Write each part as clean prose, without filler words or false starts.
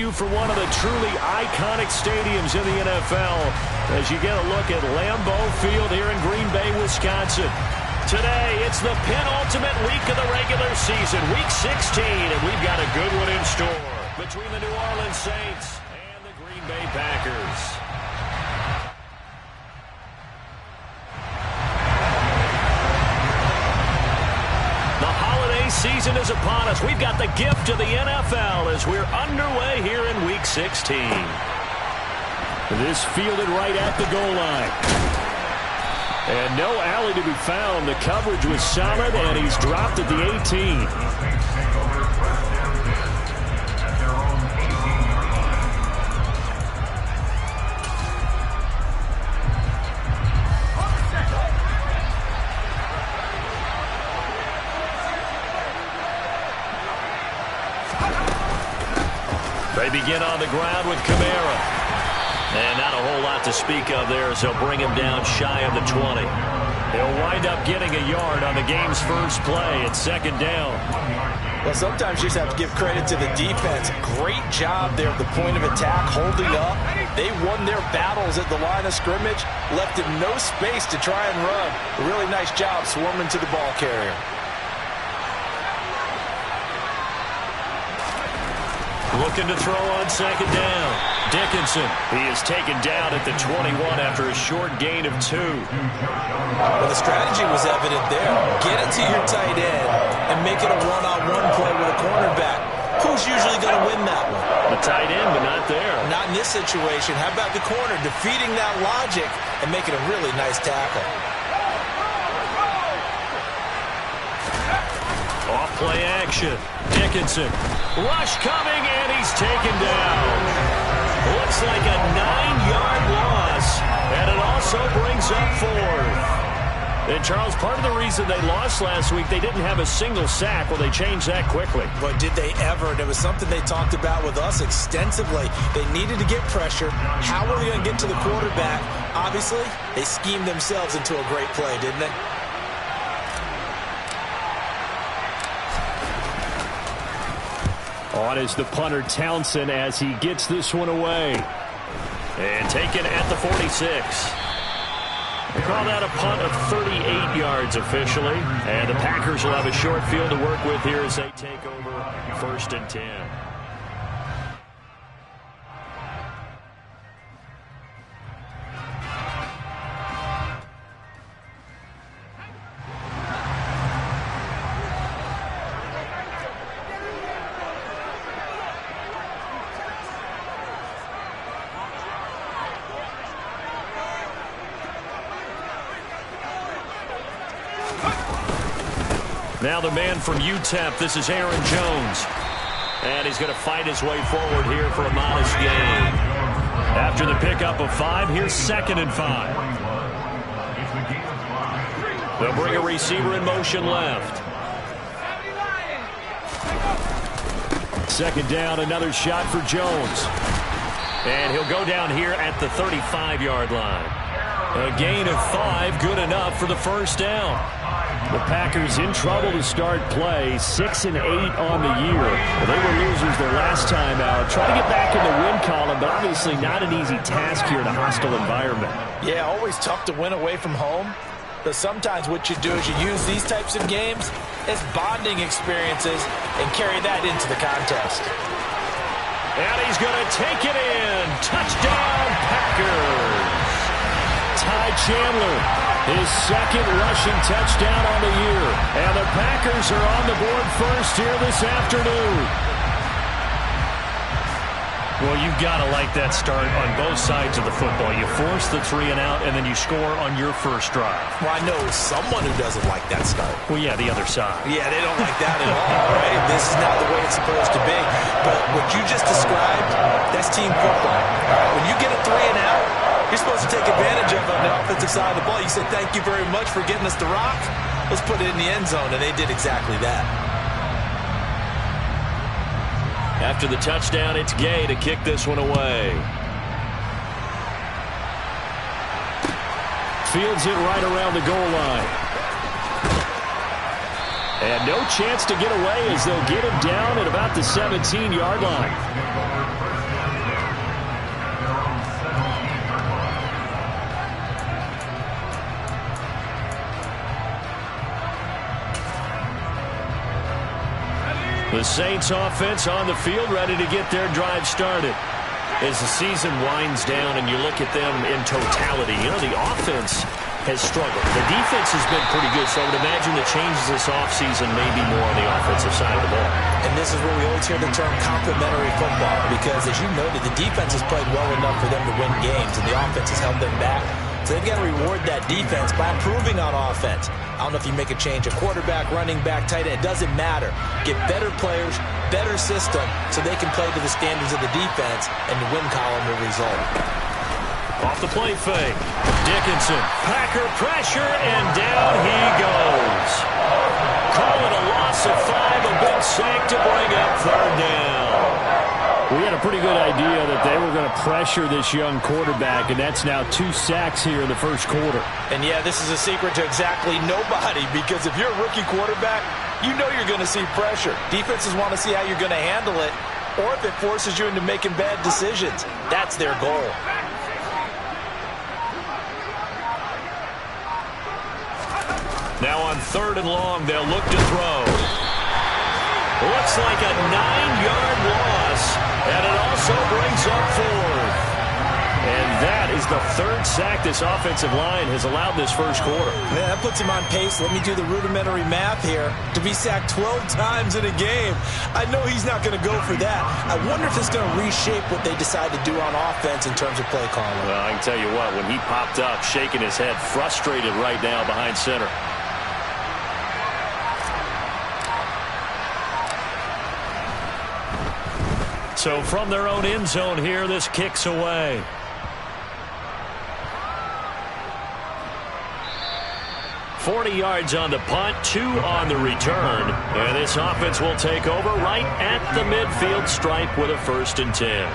you from one of the truly iconic stadiums in the NFL as you get a look at Lambeau Field here in Green Bay, Wisconsin. Today, it's the penultimate week of the regular season, Week 16, and we've got a good one in store between the New Orleans Saints and the Green Bay Packers. The holiday season is upon us. We've got the gift of the NFL as we're underway here in Week 16. This fielded right at the goal line. And no alley to be found. The coverage was solid, and he's dropped at the 18. They begin on the ground with Kamara. And not a whole lot to speak of there as they'll bring him down shy of the 20. He'll wind up getting a yard on the game's first play at second down. Well, sometimes you just have to give credit to the defense. Great job there at the point of attack, holding up. They won their battles at the line of scrimmage, left him no space to try and run. A really nice job swarming to the ball carrier. Looking to throw on second down. Dickinson. He is taken down at the 21 after a short gain of 2. Well, the strategy was evident there. Get it to your tight end and make it a one-on-one play with a cornerback. Who's usually going to win that one? The tight end, but not there. Not in this situation. How about the corner defeating that logic and making a really nice tackle? Off play action. Dickinson. Rush coming, and he's taken down. Looks like a 9-yard loss, and it also brings up 4th. And, Charles, part of the reason they lost last week, they didn't have a single sack. Well, they changed that quickly. But did they ever? And it was something they talked about with us extensively. They needed to get pressure. How were they going to get to the quarterback? Obviously, they schemed themselves into a great play, didn't they? On is the punter Townsend as he gets this one away. And taken at the 46. They call that a punt of 38 yards officially. And the Packers will have a short field to work with here as they take over 1st and 10. Now the man from UTEP, this is Aaron Jones. And he's going to fight his way forward here for a modest gain. After the pickup of 5, here's 2nd and 5. They'll bring a receiver in motion left. 2nd down, another shot for Jones. And he'll go down here at the 35-yard line. A gain of 5, good enough for the first down. The Packers in trouble to start play, 6 and 8 on the year. Well, they were losers their last time out. Trying to get back in the win column, but obviously not an easy task here in a hostile environment. Yeah, always tough to win away from home. But sometimes what you do is you use these types of games as bonding experiences and carry that into the contest. And he's going to take it in. Touchdown, Packers. Ty Chandler, his 2nd rushing touchdown on the year. And the Packers are on the board first here this afternoon. Well, you've got to like that start on both sides of the football. You force the 3 and out, and then you score on your first drive. Well, I know someone who doesn't like that start. Well, yeah, the other side. Yeah, they don't like that at all, right? This is not the way it's supposed to be. But what you just described, that's team football. When you get a 3 and out, you're supposed to take advantage of it on the offensive side of the ball. You say, thank you very much for getting us the rock. Let's put it in the end zone, and they did exactly that. After the touchdown, it's Gay to kick this one away. Fields it right around the goal line. And no chance to get away as they'll get him down at about the 17-yard line. The Saints offense on the field, ready to get their drive started. As the season winds down and you look at them in totality, the offense has struggled. The defense has been pretty good, so I would imagine the changes this offseason may be more on the offensive side of the ball. And this is where we always hear the term complementary football, because as you noted, the defense has played well enough for them to win games, and the offense has held them back. So they've got to reward that defense by improving on offense. I don't know if you make a change, a quarterback, running back, tight end, it doesn't matter. Get better players, better system, so they can play to the standards of the defense, and the win column will result. Off the play fake. Dickinson. Packer pressure, and down he goes. Call it a loss of 5, a big sack to bring up third down. We had a pretty good idea that they were going to pressure this young quarterback, and that's now 2 sacks here in the first quarter. And, yeah, this is a secret to exactly nobody, because if you're a rookie quarterback, you know you're going to see pressure. Defenses want to see how you're going to handle it, or if it forces you into making bad decisions. That's their goal. Now on 3rd and long, they'll look to throw. Looks like a 9-yard loss, and it also brings up 4th. And that is the 3rd sack this offensive line has allowed this first quarter. Man, that puts him on pace. Let me do the rudimentary math here. To be sacked 12 times in a game, I know he's not going to go for that. I wonder if it's going to reshape what they decide to do on offense in terms of play calling. Well, I can tell you what, when he popped up, shaking his head, frustrated right now behind center. So from their own end zone here, this kicks away. $40 yards on the punt, 2 on the return. And this offense will take over right at the midfield stripe with a 1st and 10.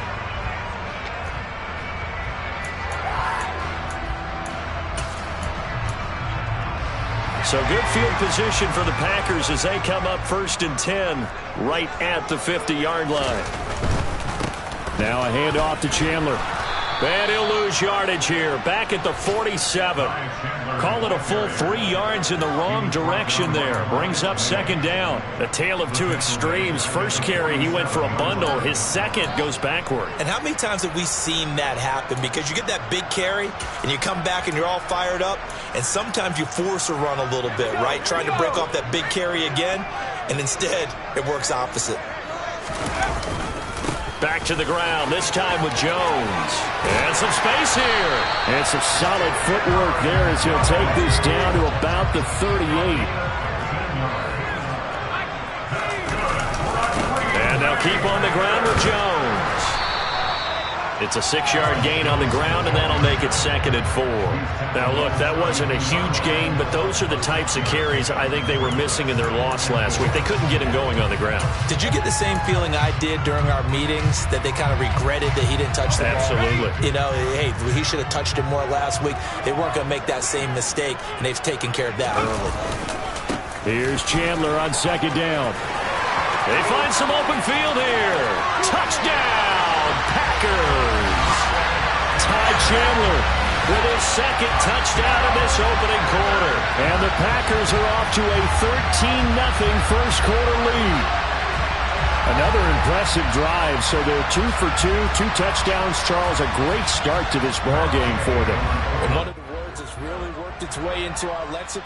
So good field position for the Packers as they come up 1st and 10 right at the 50-yard line. Now a handoff to Chandler. And he'll lose yardage here. Back at the 47. Call it a full 3 yards in the wrong direction there. Brings up 2nd down. A tale of 2 extremes. First carry, he went for a bundle. His second goes backward. And how many times have we seen that happen? Because you get that big carry, and you come back and you're all fired up, and sometimes you force a run a little bit, right? Trying to break off that big carry again, and instead it works opposite. Back to the ground, this time with Jones. And some space here. And some solid footwork there as he'll take this down to about the 38. And they'll keep on the ground with Jones. It's a 6-yard gain on the ground, and that'll make it 2nd and 4. Now, look, that wasn't a huge gain, but those are the types of carries I think they were missing in their loss last week. They couldn't get him going on the ground. Did you get the same feeling I did during our meetings, that they kind of regretted that he didn't touch the ball? Absolutely. Hey, he should have touched it more last week. They weren't going to make that same mistake, and they've taken care of that early. Here's Chandler on 2nd down. They find some open field here. Touchdown, Packers. Ty Chandler with his 2nd touchdown in this opening quarter. And the Packers are off to a 13-0 first quarter lead. Another impressive drive, so they're 2 for 2 touchdowns, Charles. A great start to this ball game for them. And one of the words that's really worked its way into our lexicon.